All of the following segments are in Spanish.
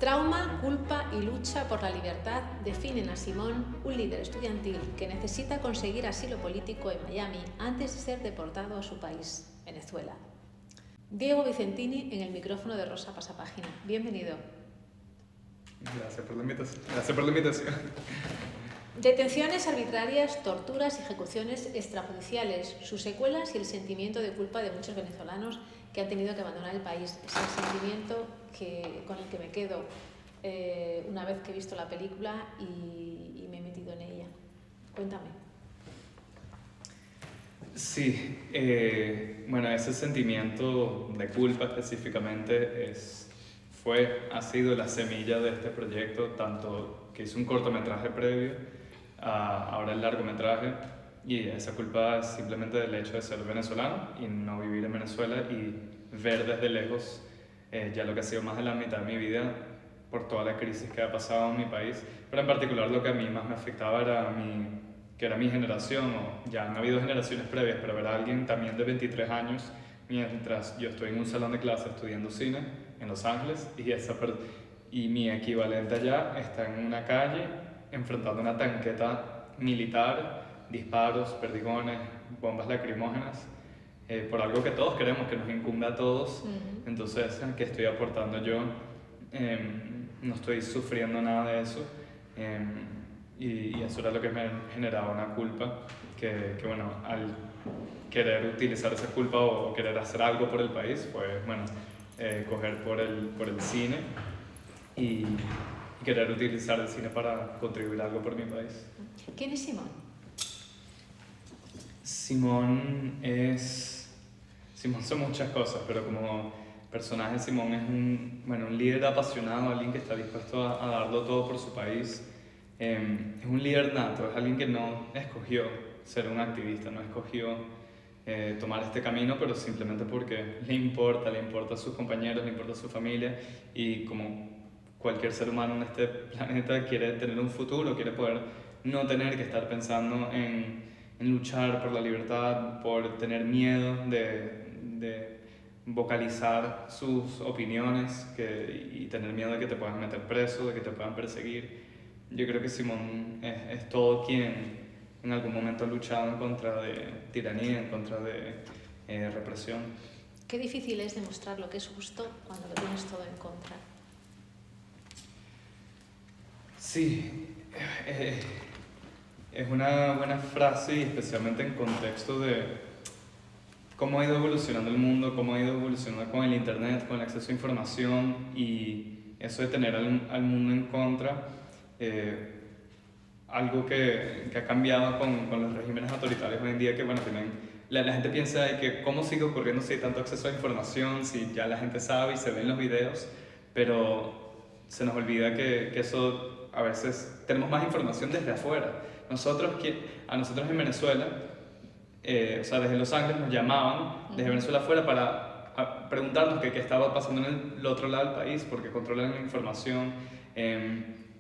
Trauma, culpa y lucha por la libertad definen a Simón, un líder estudiantil que necesita conseguir asilo político en Miami antes de ser deportado a su país, Venezuela. Diego Vicentini en el micrófono de Rosa Pasapágina. Bienvenido. Gracias por la invitación. Detenciones arbitrarias, torturas y ejecuciones extrajudiciales, sus secuelas y el sentimiento de culpa de muchos venezolanos que han tenido que abandonar el país. Es el sentimiento con el que me quedo una vez que he visto la película y me he metido en ella. Cuéntame. Sí, bueno, ese sentimiento de culpa específicamente ha sido la semilla de este proyecto, tanto que hice un cortometraje previo a ahora el largometraje, y esa culpa es simplemente del hecho de ser venezolano y no vivir en Venezuela y ver desde lejos ya lo que ha sido más de la mitad de mi vida por toda la crisis que ha pasado en mi país, pero en particular lo que a mí más me afectaba era que era mi generación, o ya han habido generaciones previas, pero ver a alguien también de 23 años mientras yo estoy en un salón de clase estudiando cine en Los Ángeles y mi equivalente allá está en una calle enfrentando una tanqueta militar, disparos, perdigones, bombas lacrimógenas, por algo que todos queremos, que nos incumbe a todos. Entonces, ¿qué estoy aportando yo? No estoy sufriendo nada de eso, y eso era lo que me generaba una culpa, que bueno, al querer utilizar esa culpa o querer hacer algo por el país, pues bueno, coger por el cine y querer utilizar el cine para contribuir algo por mi país. ¿Quién es Simón? Simón son muchas cosas, pero como personaje Simón es un líder apasionado, alguien que está dispuesto a darlo todo por su país. Es un líder nato, es alguien que no escogió ser un activista, no escogió tomar este camino, pero simplemente porque le importa a sus compañeros, le importa a su familia, y como cualquier ser humano en este planeta quiere tener un futuro, quiere poder no tener que estar pensando en luchar por la libertad, por tener miedo de vocalizar sus opiniones y tener miedo de que te puedan meter preso, de que te puedan perseguir. Yo creo que Simón es todo quien en algún momento ha luchado en contra de tiranía, en contra de represión. Qué difícil es demostrar lo que es justo cuando lo tienes todo en contra. Sí, es una buena frase, y especialmente en contexto de cómo ha ido evolucionando el mundo, cómo ha ido evolucionando con el internet, con el acceso a información, y eso de tener al mundo en contra, algo que ha cambiado con los regímenes autoritarios hoy en día, que bueno, la gente piensa de que cómo sigue ocurriendo si hay tanto acceso a información, si ya la gente sabe y se ven los videos, pero se nos olvida que eso a veces tenemos más información desde afuera. A nosotros en Venezuela, o sea, desde Los Ángeles nos llamaban desde Venezuela afuera para preguntarnos qué estaba pasando en el otro lado del país, porque controlan la información,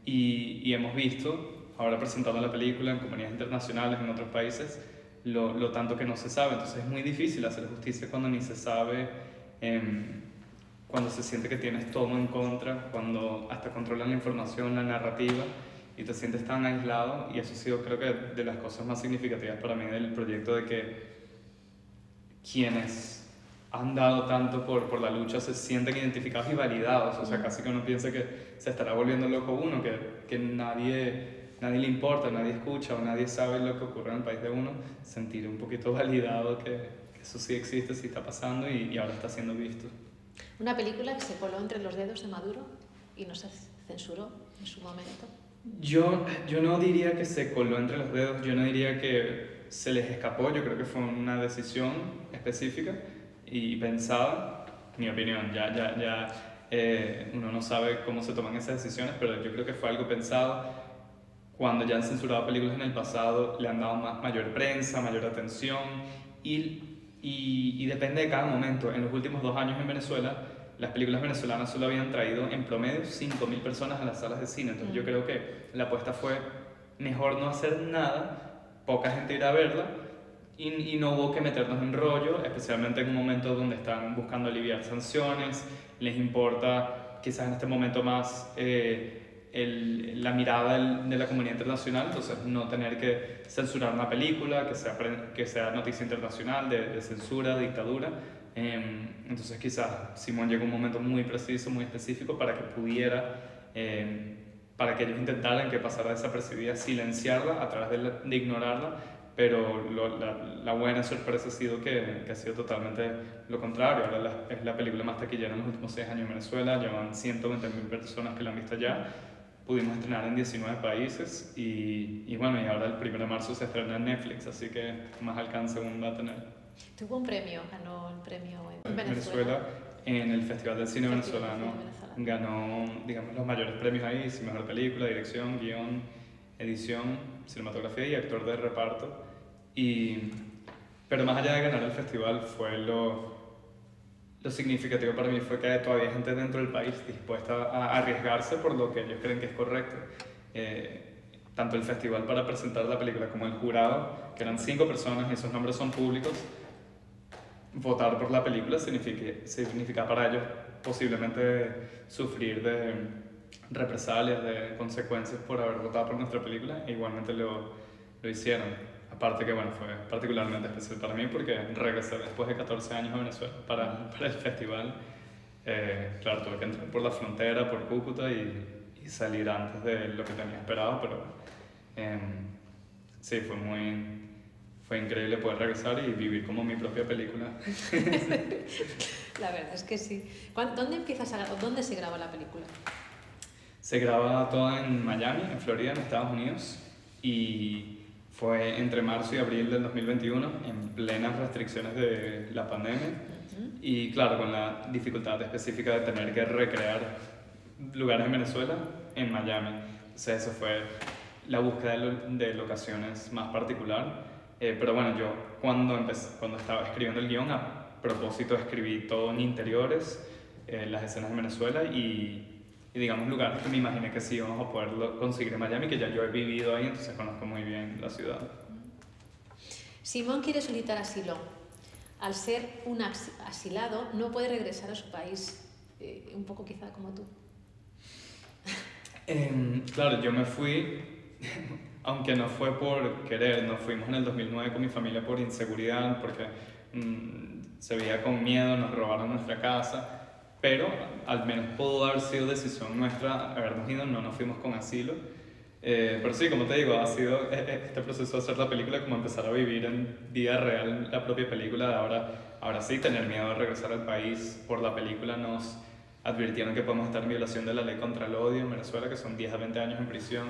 y hemos visto, ahora presentando la película en comunidades internacionales en otros países, lo tanto que no se sabe. Entonces es muy difícil hacer justicia cuando ni se sabe, cuando se siente que tienes todo en contra, cuando hasta controlan la información, la narrativa, y te sientes tan aislado. Y eso ha sido, creo que, de las cosas más significativas para mí del proyecto, de que quienes han dado tanto por la lucha se sienten identificados y validados. O sea, casi que uno piensa que se estará volviendo loco uno, que nadie le importa, nadie escucha o nadie sabe lo que ocurre en el país de uno. Sentir un poquito validado que eso sí existe, sí está pasando y ahora está siendo visto. Una película que se coló entre los dedos de Maduro y no se censuró en su momento. Yo no diría que se coló entre los dedos, yo no diría que se les escapó. Yo creo que fue una decisión específica y pensada, mi opinión. Uno no sabe cómo se toman esas decisiones, pero yo creo que fue algo pensado. Cuando ya han censurado películas en el pasado, le han dado mayor prensa, mayor atención, y depende de cada momento. En los últimos 2 años en Venezuela, las películas venezolanas solo habían traído en promedio 5.000 personas a las salas de cine. Entonces yo creo que la apuesta fue mejor no hacer nada, poca gente irá a verla, y no hubo que meternos en rollo, especialmente en un momento donde están buscando aliviar sanciones, les importa quizás en este momento más la mirada de la comunidad internacional, entonces no tener que censurar una película, que sea noticia internacional de censura, de dictadura. Entonces quizás Simón llegó a un momento muy preciso, muy específico para que pudiera, para que ellos intentaran que pasara desapercibida, silenciarla a través de ignorarla, pero la buena sorpresa ha sido que ha sido totalmente lo contrario. Ahora es la película más taquillera en los últimos 6 años en Venezuela, llevan 120.000 personas que la han visto ya, pudimos estrenar en 19 países y bueno, y ahora el 1 de marzo se estrena en Netflix, así que más alcance aún va a tener. Tuvo un premio, ganó el premio en Venezuela, en el Festival del Cine Venezolano, ganó, digamos, los mayores premios ahí: mejor película, dirección, guión, edición, cinematografía y actor de reparto. Pero más allá de ganar el festival, fue lo significativo para mí fue que todavía hay gente dentro del país dispuesta a arriesgarse por lo que ellos creen que es correcto. Tanto el festival para presentar la película como el jurado, que eran 5 personas y esos nombres son públicos, votar por la película significa para ellos posiblemente sufrir de represalias, de consecuencias por haber votado por nuestra película, e igualmente lo hicieron. Aparte que bueno, fue particularmente especial para mí porque regresé después de 14 años a Venezuela para el festival. Claro, tuve que entrar por la frontera, por Cúcuta y salir antes de lo que tenía esperado, pero sí, fue increíble poder regresar y vivir como mi propia película. La verdad es que sí. ¿Dónde se graba la película? Se graba toda en Miami, en Florida, en Estados Unidos, y fue entre marzo y abril del 2021, en plenas restricciones de la pandemia. Y claro, con la dificultad específica de tener que recrear lugares en Venezuela en Miami. Entonces eso fue la búsqueda de locaciones más particular. Pero bueno, yo cuando estaba escribiendo el guión, a propósito escribí todo en interiores, las escenas de Venezuela y digamos lugares que me imaginé que sí íbamos a poder conseguir en Miami, que ya yo he vivido ahí, entonces conozco muy bien la ciudad. Simón quiere solicitar asilo. Al ser un asilado, no puede regresar a su país, un poco quizá como tú. Claro, yo me fui, aunque no fue por querer, nos fuimos en el 2009 con mi familia por inseguridad, porque se veía con miedo, nos robaron nuestra casa, pero al menos pudo haber sido decisión nuestra habernos ido, no nos fuimos con asilo. Pero sí, como te digo, ha sido este proceso de hacer la película como empezar a vivir en vida real la propia película. Ahora sí, tener miedo de regresar al país por la película. Nos advirtieron que podemos estar en violación de la ley contra el odio en Venezuela, que son 10 a 20 años en prisión.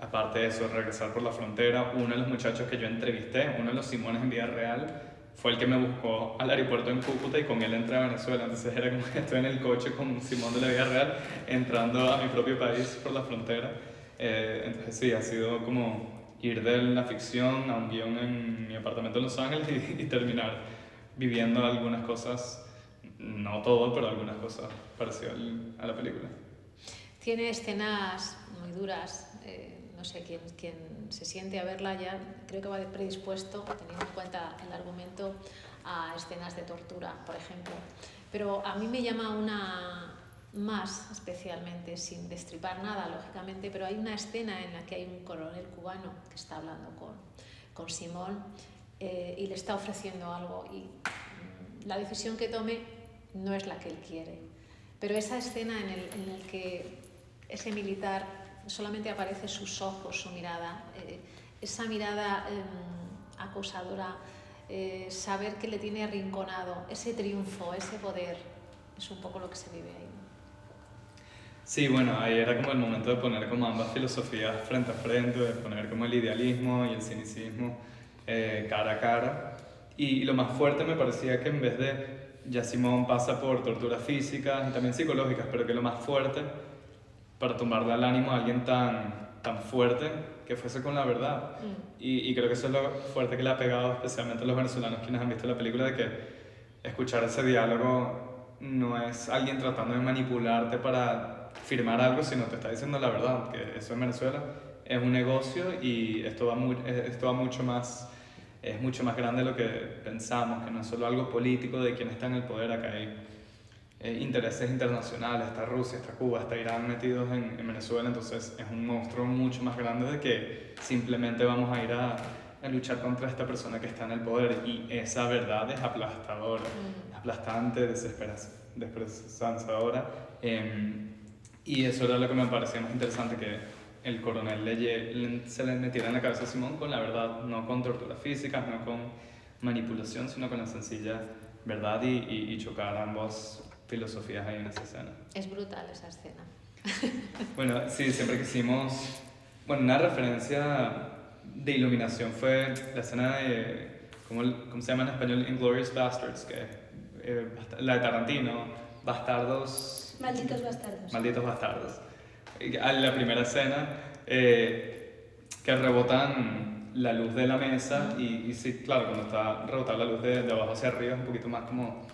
Aparte de eso, regresar por la frontera. Uno de los muchachos que yo entrevisté, uno de los Simones en vida real, fue el que me buscó al aeropuerto en Cúcuta y con él entré a Venezuela. Entonces era como que estoy en el coche con Simón de la vida real entrando a mi propio país por la frontera. Entonces sí, ha sido como ir de la ficción a un guión en mi apartamento en Los Ángeles y terminar viviendo algunas cosas, no todo, pero algunas cosas parecidas a la película. Tiene escenas muy duras. No sé, quien se siente a verla ya creo que va predispuesto, teniendo en cuenta el argumento, a escenas de tortura, por ejemplo. Pero a mí me llama una más especialmente, sin destripar nada, lógicamente, pero hay una escena en la que hay un coronel cubano que está hablando con Simón y le está ofreciendo algo y la decisión que tome no es la que él quiere. Pero esa escena en el que ese militar solamente aparece sus ojos, su mirada, esa mirada acosadora, saber que le tiene arrinconado, ese triunfo, ese poder, es un poco lo que se vive ahí. Sí, bueno, ahí era como el momento de poner como ambas filosofías frente a frente, de poner como el idealismo y el cinicismo cara a cara. Y lo más fuerte me parecía que en vez de ya Simón pasa por torturas físicas y también psicológicas, pero que lo más fuerte para tumbarle al ánimo a alguien tan fuerte, que fuese con la verdad. Y creo que eso es lo fuerte que le ha pegado especialmente a los venezolanos quienes han visto la película, de que escuchar ese diálogo no es alguien tratando de manipularte para firmar algo, sino te está diciendo la verdad, que eso en Venezuela es un negocio y esto va mucho más, es mucho más grande de lo que pensamos, que no es solo algo político de quien está en el poder. Acá hay intereses internacionales, está Rusia, está Cuba, está Irán metidos en Venezuela, entonces es un monstruo mucho más grande de que simplemente vamos a ir a luchar contra esta persona que está en el poder, y esa verdad es aplastadora, aplastante, desesperanzadora, y eso era lo que me parecía más interesante, que el coronel se le metiera en la cabeza a Simón con la verdad, no con torturas físicas, no con manipulación, sino con la sencilla verdad, y chocar ambas filosofías ahí en esa escena. Es brutal esa escena. Bueno, sí, siempre quisimos... Bueno, una referencia de iluminación fue la escena de... ¿Cómo se llama en español? Inglourious Basterds, que la de Tarantino, Bastardos... Malditos bastardos. Malditos Bastardos. La primera escena, que rebotan la luz de la mesa, y sí, claro, cuando está rebotada la luz de abajo hacia arriba es un poquito más como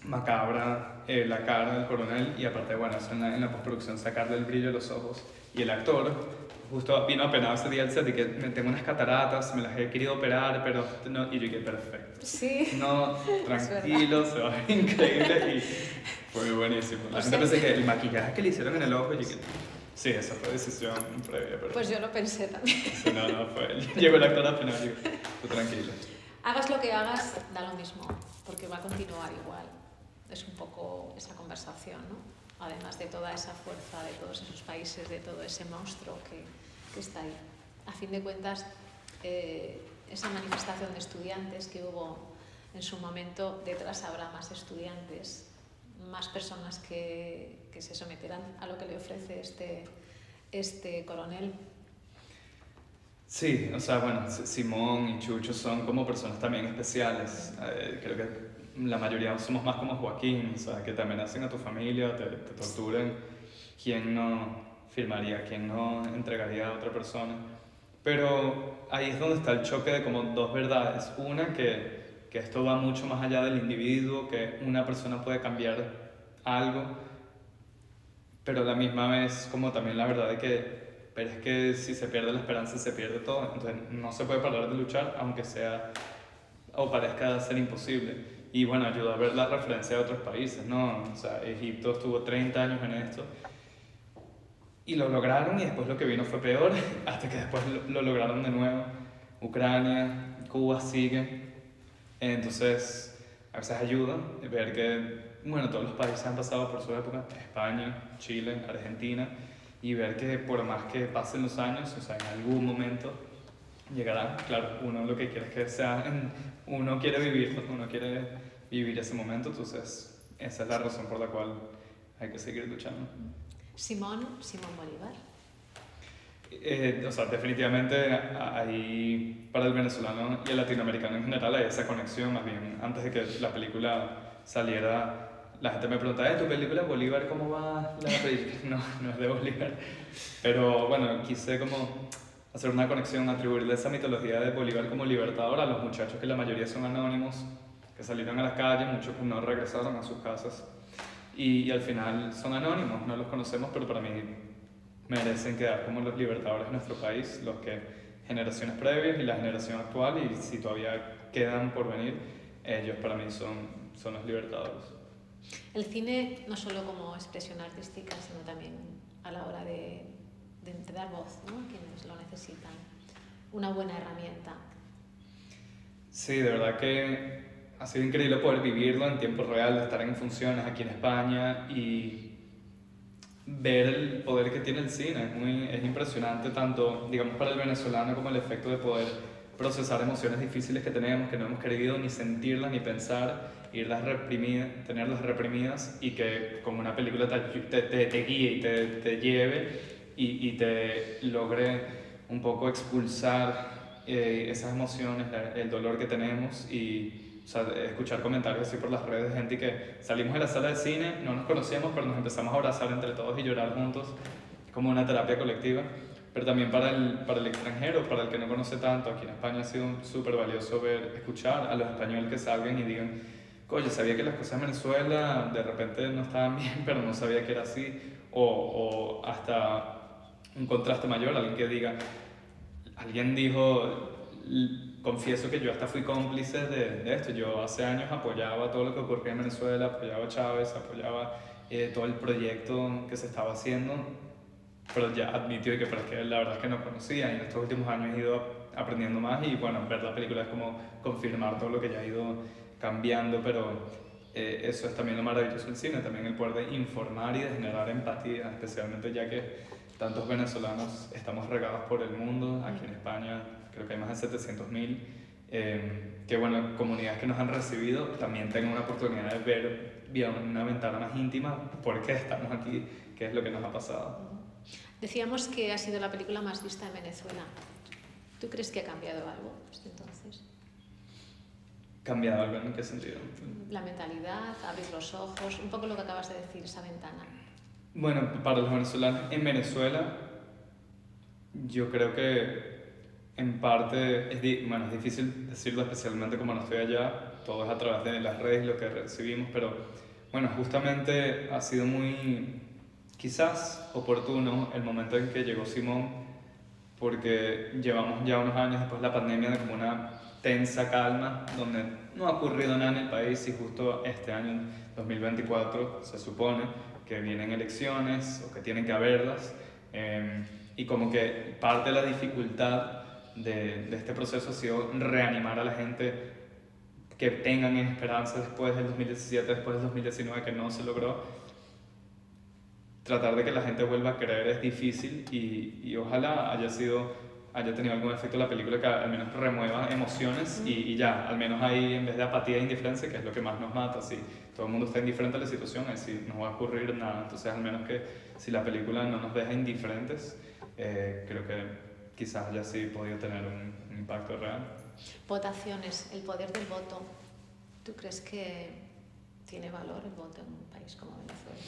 macabra la cara del coronel, y aparte, bueno, eso en la postproducción, sacarle el brillo de los ojos, y el actor justo vino apenado ese día al set y que me tengo unas cataratas, me las he querido operar, pero no, y yo dije, perfecto. Sí. No, tranquilo, se va a ver increíble, y fue buenísimo. La gente pensé que el maquillaje que le hicieron en el ojo, y dije, sí, esa fue decisión previa, pero... Pues yo lo pensé también. Sí, no, fue... Llegó el actor apenado y digo, tú tranquilo. Hagas lo que hagas, da lo mismo, porque va a continuar igual. Es un poco esa conversación, ¿no? Además de toda esa fuerza de todos esos países, de todo ese monstruo que está ahí. A fin de cuentas, esa manifestación de estudiantes que hubo en su momento, detrás habrá más estudiantes, más personas que se someterán a lo que le ofrece este coronel. Sí, o sea, bueno, Simón y Chucho son como personas también especiales. Creo que la mayoría somos más como Joaquín, o sea, que te amenacen a tu familia, te torturen. ¿Quién no firmaría? ¿Quién no entregaría a otra persona? Pero ahí es donde está el choque de como dos verdades. Una, que esto va mucho más allá del individuo, que una persona puede cambiar algo, pero a la misma vez como también la verdad de que, pero es que si se pierde la esperanza se pierde todo, entonces no se puede parar de luchar aunque sea o parezca ser imposible. Y bueno, ayuda a ver la referencia de otros países, ¿no? O sea, Egipto estuvo 30 años en esto y lo lograron, y después lo que vino fue peor, hasta que después lo lograron de nuevo. Ucrania, Cuba siguen. Entonces, a veces ayuda ver que, bueno, todos los países han pasado por su época, España, Chile, Argentina, y ver que por más que pasen los años, o sea, en algún momento llegará. Claro, uno lo que quiere es que sea, uno quiere vivirlo, uno quiere vivir ese momento, entonces esa es la razón por la cual hay que seguir luchando. Simón Bolívar. O sea, definitivamente ahí para el venezolano y el latinoamericano en general hay esa conexión. Más bien, antes de que la película saliera, la gente me preguntaba, ¿tu película Bolívar cómo va la película? No es de Bolívar. Pero bueno, quise como hacer una conexión, atribuirle esa mitología de Bolívar como libertador a los muchachos que la mayoría son anónimos, que salieron a las calles, muchos que no regresaron a sus casas. Y al final son anónimos, no los conocemos, pero para mí merecen quedar como los libertadores de nuestro país, los que generaciones previas y la generación actual, y si todavía quedan por venir, ellos para mí son los libertadores. El cine no solo como expresión artística, sino también a la hora de dar voz, ¿no?, a quienes lo necesitan. Una buena herramienta. Sí, de verdad que ha sido increíble poder vivirlo en tiempo real, de estar en funciones aquí en España y ver el poder que tiene el cine. Es impresionante tanto, digamos, para el venezolano como el efecto de poder procesar emociones difíciles que tenemos, que no hemos querido ni sentirlas ni pensar, tenerlas reprimidas, y que como una película te guíe y te lleve y te logre un poco expulsar esas emociones, el dolor que tenemos. Y o sea, escuchar comentarios así por las redes de gente que salimos de la sala de cine, no nos conocíamos, pero nos empezamos a abrazar entre todos y llorar juntos, como una terapia colectiva. Pero también para el extranjero, para el que no conoce tanto, aquí en España ha sido súper valioso escuchar a los españoles que salgan y digan, oye, sabía que las cosas en Venezuela de repente no estaban bien, pero no sabía que era así. O hasta un contraste mayor, alguien que diga, alguien dijo, confieso que yo hasta fui cómplice de esto. Yo hace años apoyaba todo lo que ocurría en Venezuela, apoyaba a Chávez, apoyaba todo el proyecto que se estaba haciendo, pero ya admitió que, pero es que la verdad es que no conocía, y en estos últimos años he ido aprendiendo más, y bueno, ver la película es como confirmar todo lo que ya ha ido cambiando, pero eso es también lo maravilloso del cine, también el poder de informar y de generar empatía, especialmente ya que tantos venezolanos estamos regados por el mundo. Aquí en España creo que hay más de 700.000, que bueno, comunidades que nos han recibido también tengan una oportunidad de ver vía una ventana más íntima por qué estamos aquí, qué es lo que nos ha pasado. Decíamos que ha sido la película más vista en Venezuela. ¿Tú crees que ha cambiado algo desde entonces? ¿Cambiado algo en qué sentido? La mentalidad, abrir los ojos, un poco lo que acabas de decir, esa ventana. Bueno, para los venezolanos en Venezuela, yo creo que en parte es difícil decirlo, especialmente como no estoy allá, todo es a través de las redes lo que recibimos, pero bueno, justamente ha sido muy, quizás oportuno el momento en que llegó Simón, porque llevamos ya unos años después de la pandemia de como una tensa calma, donde no ha ocurrido nada en el país, y justo este año, 2024, se supone que vienen elecciones o que tienen que haberlas, y como que parte de la dificultad de este proceso ha sido reanimar a la gente, que tengan esperanza después del 2017, después del 2019 que no se logró. Tratar de que la gente vuelva a creer es difícil, y ojalá haya tenido algún efecto la película que al menos remueva emociones, y ya, al menos ahí, en vez de apatía e indiferencia, que es lo que más nos mata, si todo el mundo está indiferente a la situación, así no va a ocurrir nada. Entonces, al menos que si la película no nos deja indiferentes, creo que quizás haya sí podido tener un impacto real. Votaciones, el poder del voto. ¿Tú crees que tiene valor el voto en un país como Venezuela?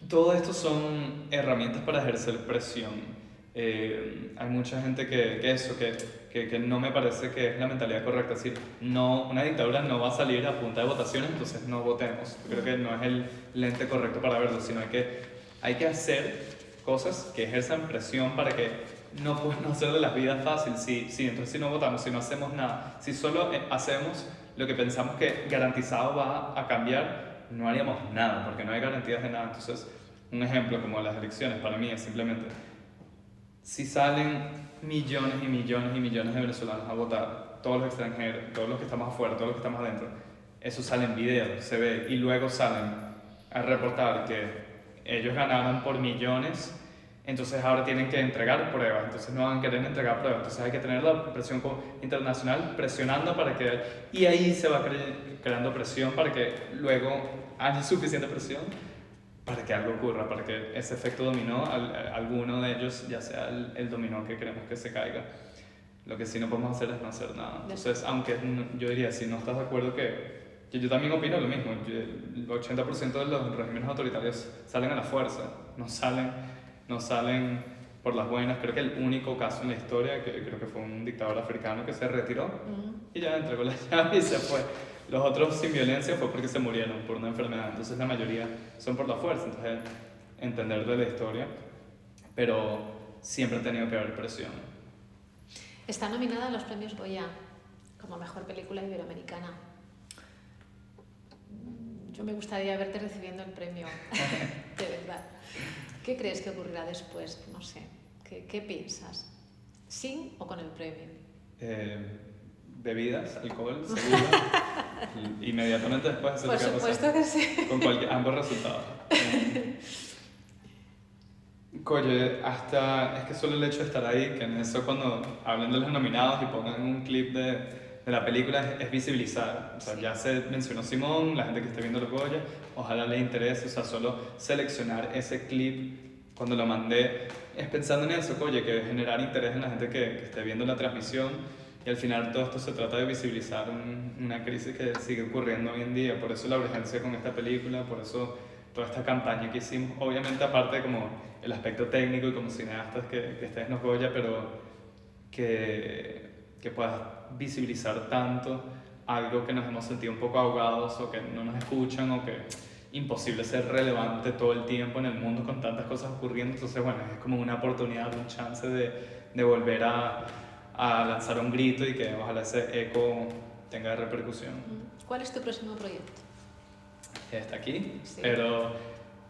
Todo esto son herramientas para ejercer presión. Hay mucha gente que no me parece que es la mentalidad correcta. Es decir, no, una dictadura no va a salir a punta de votaciones, entonces no votemos. Yo creo que no es el lente correcto para verlo, sino hay que hacer cosas que ejerzan presión para que no puedan hacer de las vidas fácil. Entonces si no votamos, si no hacemos nada, si solo hacemos lo que pensamos que garantizado va a cambiar, no haríamos nada, porque no hay garantías de nada. Entonces, un ejemplo como las elecciones para mí es simplemente, si salen millones y millones y millones de venezolanos a votar, todos los extranjeros, todos los que estamos afuera, todos los que estamos adentro, eso sale en video, se ve, y luego salen a reportar que ellos ganaron por millones, entonces ahora tienen que entregar pruebas, entonces no van a querer entregar pruebas, entonces hay que tener la presión internacional presionando para que, y ahí se va creando presión para que luego haya suficiente presión para que algo ocurra, para que ese efecto dominó, alguno de ellos, ya sea el dominó que queremos que se caiga. Lo que sí no podemos hacer es no hacer nada. Entonces, aunque yo diría, si no estás de acuerdo que yo también opino lo mismo, el 80% de los regímenes autoritarios salen a la fuerza, no salen por las buenas. Creo que el único caso en la historia, que creo que fue un dictador africano que se retiró y ya entregó la llave y se fue. Los otros sin violencia fue porque se murieron por una enfermedad, entonces la mayoría son por la fuerza. Entonces, entender de la historia, pero siempre ha tenido que haber presión. Está nominada a los premios Goya como mejor película iberoamericana. Yo me gustaría verte recibiendo el premio, de verdad. ¿Qué crees que ocurrirá después? No sé. ¿Qué piensas? ¿Sin o con el premio? Bebidas, alcohol, seguro. Inmediatamente después de Por supuesto que sí. Con ambos resultados. Coye, es que solo el hecho de estar ahí, que en eso cuando hablen de los nominados y pongan un clip de la película, es visibilizar. O sea, ya se mencionó Simón, la gente que esté viendo los Goya, ojalá les interese. O sea, solo seleccionar ese clip cuando lo mandé es pensando en eso, coye, que generar interés en la gente que esté viendo la transmisión. Y al final todo esto se trata de visibilizar una crisis que sigue ocurriendo hoy en día. Por eso la urgencia con esta película, por eso toda esta campaña que hicimos. Obviamente aparte de como el aspecto técnico y como cineastas que estés en los Goya, pero que puedas visibilizar tanto algo que nos hemos sentido un poco ahogados o que no nos escuchan o que imposible ser relevante todo el tiempo en el mundo con tantas cosas ocurriendo. Entonces bueno, es como una oportunidad, un chance de volver a a lanzar un grito y que ojalá ese eco tenga repercusión. ¿Cuál es tu próximo proyecto? Está aquí, Sí. pero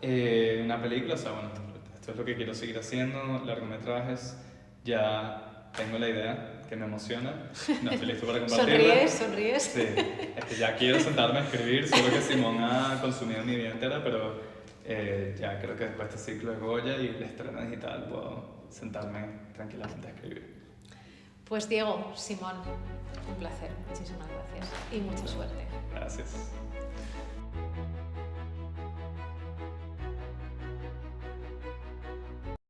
una película, o sea, bueno, esto es lo que quiero seguir haciendo, largometrajes, ya tengo la idea que me emociona, no estoy listo para compartirla. Sonríes. Sí, es que ya quiero sentarme a escribir, solo que Simón ha consumido mi vida entera, pero ya creo que después de este ciclo de Goya y el estreno digital puedo sentarme tranquilamente a escribir. Pues Diego, Simón, un placer, muchísimas gracias y mucha suerte. Gracias.